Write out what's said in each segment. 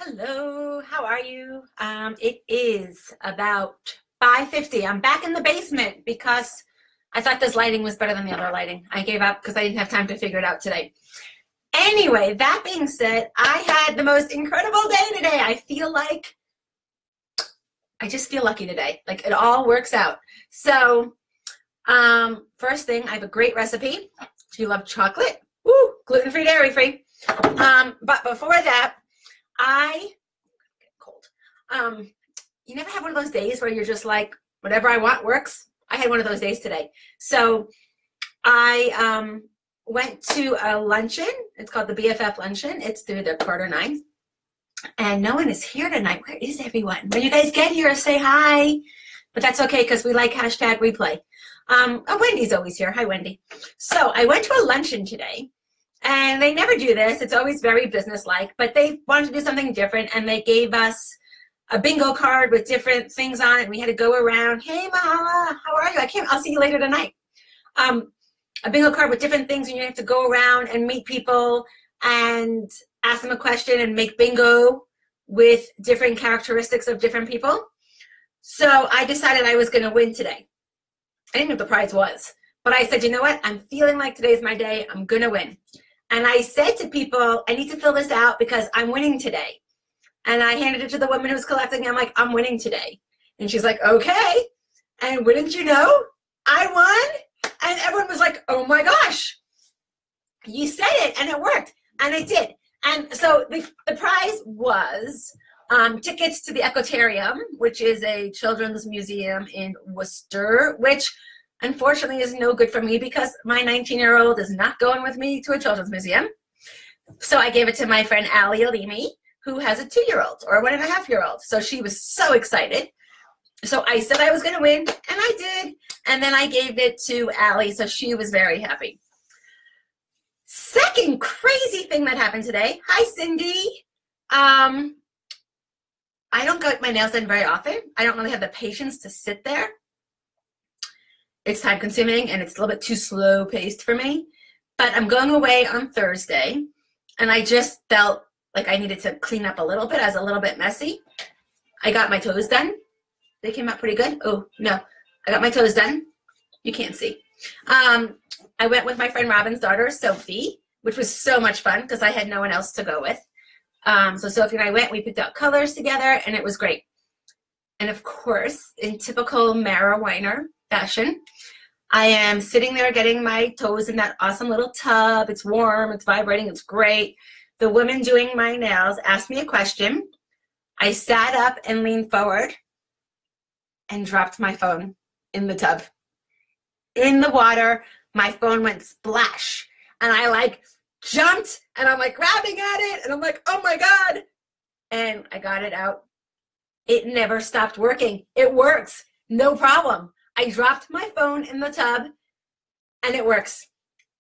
Hello, how are you? It is about 5:50. I'm back in the basement because I thought this lighting was better than the other lighting. I gave up because I didn't have time to figure it out today. Anyway, that being said, I had the most incredible day today. I just feel lucky today. Like it all works out. So, first thing, I have a great recipe. Do you love chocolate? Woo, gluten-free, dairy-free. But before that, cold. You never have one of those days where you're just like, whatever I want works? I had one of those days today. So I went to a luncheon. It's called the BFF luncheon. It's through the quarter 9. And no one is here tonight. Where is everyone? When you guys get here, say hi. But that's okay because we like hashtag replay. Wendy's always here. Hi, Wendy. So I went to a luncheon today. And they never do this. It's always very businesslike, but they wanted to do something different, and they gave us a bingo card with different things on it. We had to go around. Hey, Mahala, how are you? I'll see you later tonight. A bingo card with different things, and you have to go around and meet people and ask them a question and make bingo with different characteristics of different people. So I decided I was going to win today. I didn't know what the prize was, but I said, you know what? I'm feeling like today's my day. I'm going to win. And I said to people, I need to fill this out because I'm winning today. And I handed it to the woman who was collecting. I'm like, I'm winning today. And she's like, okay. And wouldn't you know, I won. And everyone was like, oh my gosh, you said it and it worked. And it did. And so the prize was tickets to the Ecotarium, which is a children's museum in Worcester, which unfortunately is no good for me because my 19-year-old is not going with me to a children's museum. So I gave it to my friend Allie Alimi, who has a 2-year-old or 1.5-year-old. So she was so excited. So I said I was going to win, and I did. And then I gave it to Allie, so she was very happy. Second crazy thing that happened today. Hi, Cindy. I don't get my nails done very often. I don't really have the patience to sit there. It's time consuming and it's a little bit too slow paced for me, but I'm going away on Thursday and I just felt like I needed to clean up a little bit. I was a little bit messy. I got my toes done. They came out pretty good. Oh no, I got my toes done. You can't see. I went with my friend Robin's daughter, Sophie, which was so much fun because I had no one else to go with. So Sophie and I went, we picked out colors together and it was great. And of course, in typical Mara Weiner fashion, I am sitting there getting my toes in that awesome little tub. It's warm, it's vibrating, it's great. The woman doing my nails asked me a question. I sat up and leaned forward and dropped my phone in the tub. In the water, my phone went splash. And I like jumped and I'm like grabbing at it and I'm like, oh my God. And I got it out. It never stopped working. It works, no problem. I dropped my phone in the tub and it works.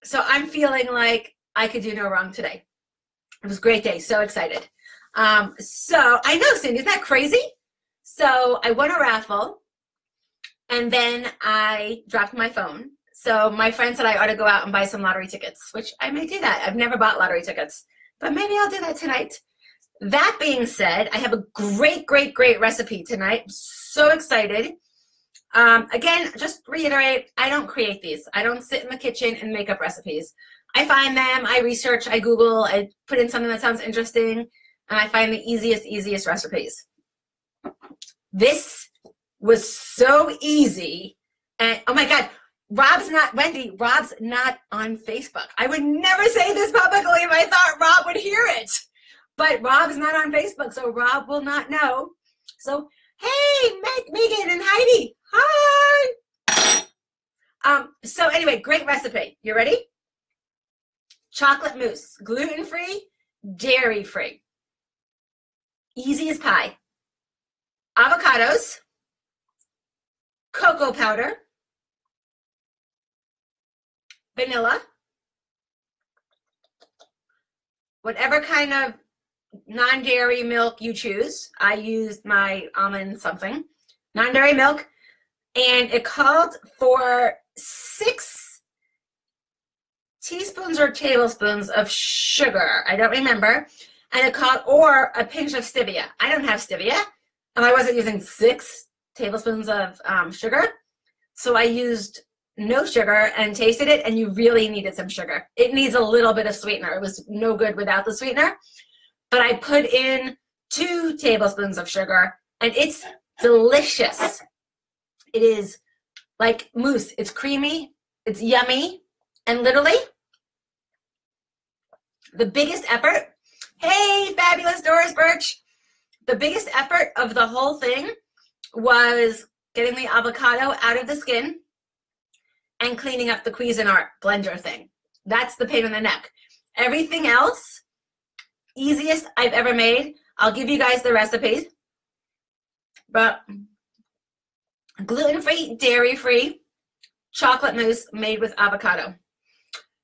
So I'm feeling like I could do no wrong today. It was a great day, so excited. So I know, Cindy, isn't that crazy? So I won a raffle and then I dropped my phone. So my friend said I ought to go out and buy some lottery tickets, which I may do that. I've never bought lottery tickets, but maybe I'll do that tonight. That being said, I have a great, great, great recipe tonight. I'm so excited. Again, just reiterate, I don't create these. I don't sit in the kitchen and make up recipes. I find them, I research, I Google, I put in something that sounds interesting, and I find the easiest recipes. This was so easy. And oh my God, Wendy, Rob's not on Facebook. I would never say this publicly if I thought Rob would hear it. But Rob's not on Facebook, so Rob will not know. So, hey, Megan and Heidi. Hi. So anyway, great recipe. You ready? Chocolate mousse, gluten-free, dairy-free. Easy as pie. Avocados, cocoa powder, vanilla, whatever kind of non-dairy milk you choose. I used my almond something. Non-dairy milk. And it called for 6 teaspoons or tablespoons of sugar. I don't remember. And it called, or a pinch of stevia. I don't have stevia, and I wasn't using 6 tablespoons of sugar. So I used no sugar and tasted it, and you really needed some sugar. It needs a little bit of sweetener. It was no good without the sweetener. But I put in 2 tablespoons of sugar, and it's delicious. It is like mousse. It's creamy. It's yummy. And literally, the biggest effort, hey, fabulous Doris Birch, the biggest effort of the whole thing was getting the avocado out of the skin and cleaning up the Cuisinart blender thing. That's the pain in the neck. Everything else, easiest I've ever made. I'll give you guys the recipes. But gluten-free, dairy-free chocolate mousse made with avocado.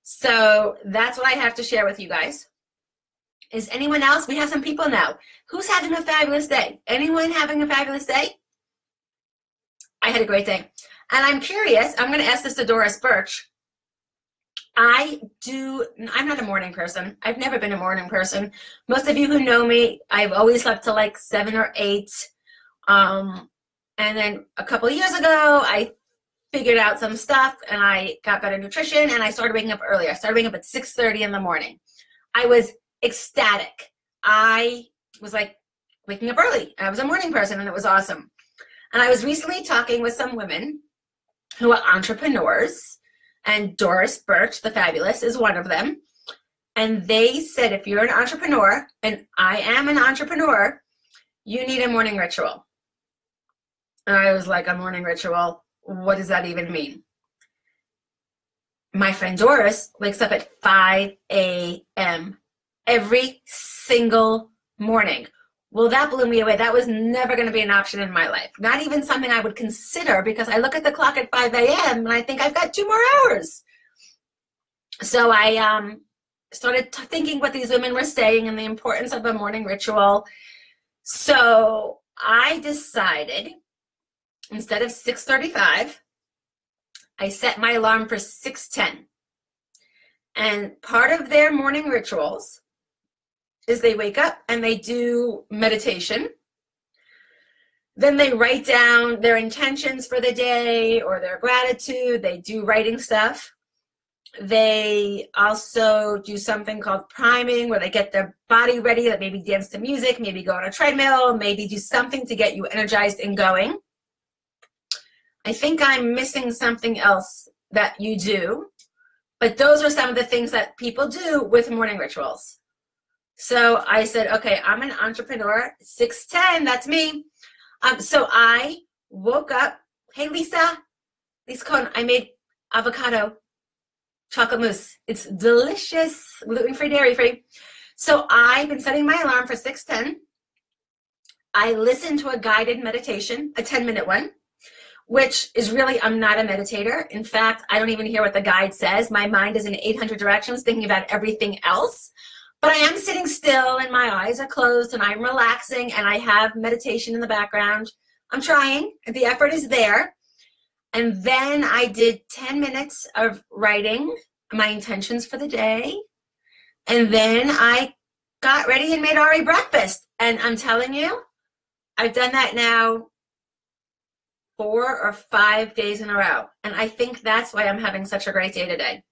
So that's what I have to share with you guys. Is anyone else? We have some people now. Who's having a fabulous day? Anyone having a fabulous day? I had a great day. And I'm curious, I'm going to ask this to Doris Birch. I'm not a morning person. I've never been a morning person. Most of you who know me, I've always slept till like 7 or 8. And then a couple of years ago, I figured out some stuff and I got better nutrition and I started waking up earlier. I started waking up at 6:30 in the morning. I was ecstatic. I was like waking up early. I was a morning person and it was awesome. And I was recently talking with some women who are entrepreneurs, and Doris Birch, the fabulous, is one of them. And they said, if you're an entrepreneur, and I am an entrepreneur, you need a morning ritual. And I was like, a morning ritual? What does that even mean? My friend Doris wakes up at 5 a.m. every single morning. Well, that blew me away. That was never going to be an option in my life. Not even something I would consider, because I look at the clock at 5 a.m. and I think I've got 2 more hours. So I started thinking what these women were saying and the importance of a morning ritual. So I decided, instead of 6:35, I set my alarm for 6:10. And part of their morning rituals is they wake up and they do meditation. Then they write down their intentions for the day or their gratitude. They do writing stuff. They also do something called priming, where they get their body ready, that maybe dance to music, maybe go on a treadmill, maybe do something to get you energized and going. I think I'm missing something else that you do, but those are some of the things that people do with morning rituals. So I said, okay, I'm an entrepreneur, 6:10, that's me. So I woke up, hey, Lisa Cohn, I made avocado chocolate mousse. It's delicious, gluten-free, dairy-free. So I've been setting my alarm for 6:10. I listened to a guided meditation, a 10-minute one, which is really, I'm not a meditator. In fact, I don't even hear what the guide says. My mind is in 800 directions thinking about everything else. But I am sitting still and my eyes are closed and I'm relaxing and I have meditation in the background. I'm trying. The effort is there. And then I did 10 minutes of writing my intentions for the day. And then I got ready and made Ari breakfast. And I'm telling you, I've done that now 4 or 5 days in a row. And I think that's why I'm having such a great day today.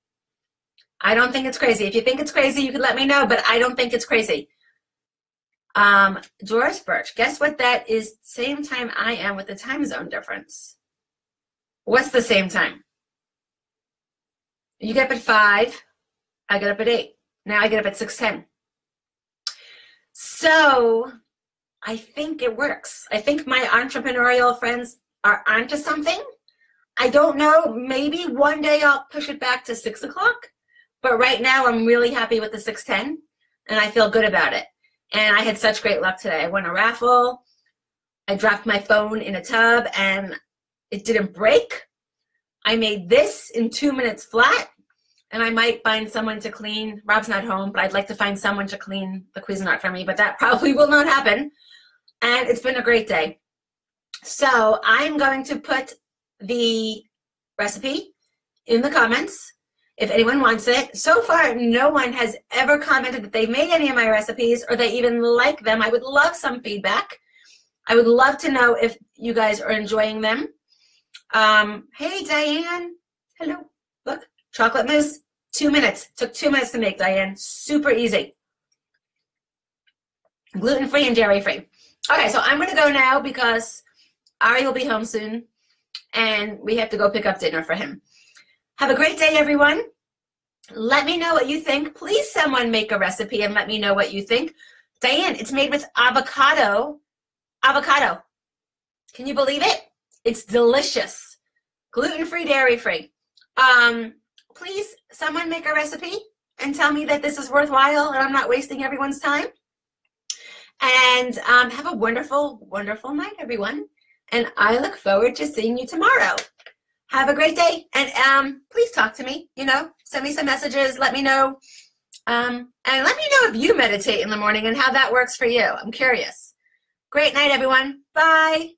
I don't think it's crazy. If you think it's crazy, you can let me know, but I don't think it's crazy. Doris Birch, guess what that is? Same time I am with the time zone difference. What's the same time? You get up at 5, I get up at 8. Now I get up at 6:10. So I think it works. I think my entrepreneurial friends are onto something. I don't know, maybe one day I'll push it back to 6 o'clock. But right now, I'm really happy with the 6:10, and I feel good about it. And I had such great luck today. I won a raffle. I dropped my phone in a tub, and it didn't break. I made this in 2 minutes flat, and I might find someone to clean. Rob's not home, but I'd like to find someone to clean the Cuisinart for me, but that probably will not happen. And it's been a great day. So I'm going to put the recipe in the comments. if anyone wants it. So far, no one has ever commented that they made any of my recipes or they even like them. I would love some feedback. I would love to know if you guys are enjoying them. Hey, Diane. Hello. Look, chocolate mousse, 2 minutes. Took 2 minutes to make, Diane. Super easy. Gluten-free and dairy-free. Okay, so I'm going to go now because Ari will be home soon, and we have to go pick up dinner for him. Have a great day, everyone. Let me know what you think. Please, someone make a recipe and let me know what you think. Diane, it's made with avocado. Avocado. Can you believe it? It's delicious. Gluten-free, dairy-free. Please, someone make a recipe and tell me that this is worthwhile and I'm not wasting everyone's time. And have a wonderful, wonderful night, everyone. And I look forward to seeing you tomorrow. Have a great day. And please talk to me, you know, send me some messages, let me know. And let me know if you meditate in the morning and how that works for you. I'm curious. Great night, everyone. Bye.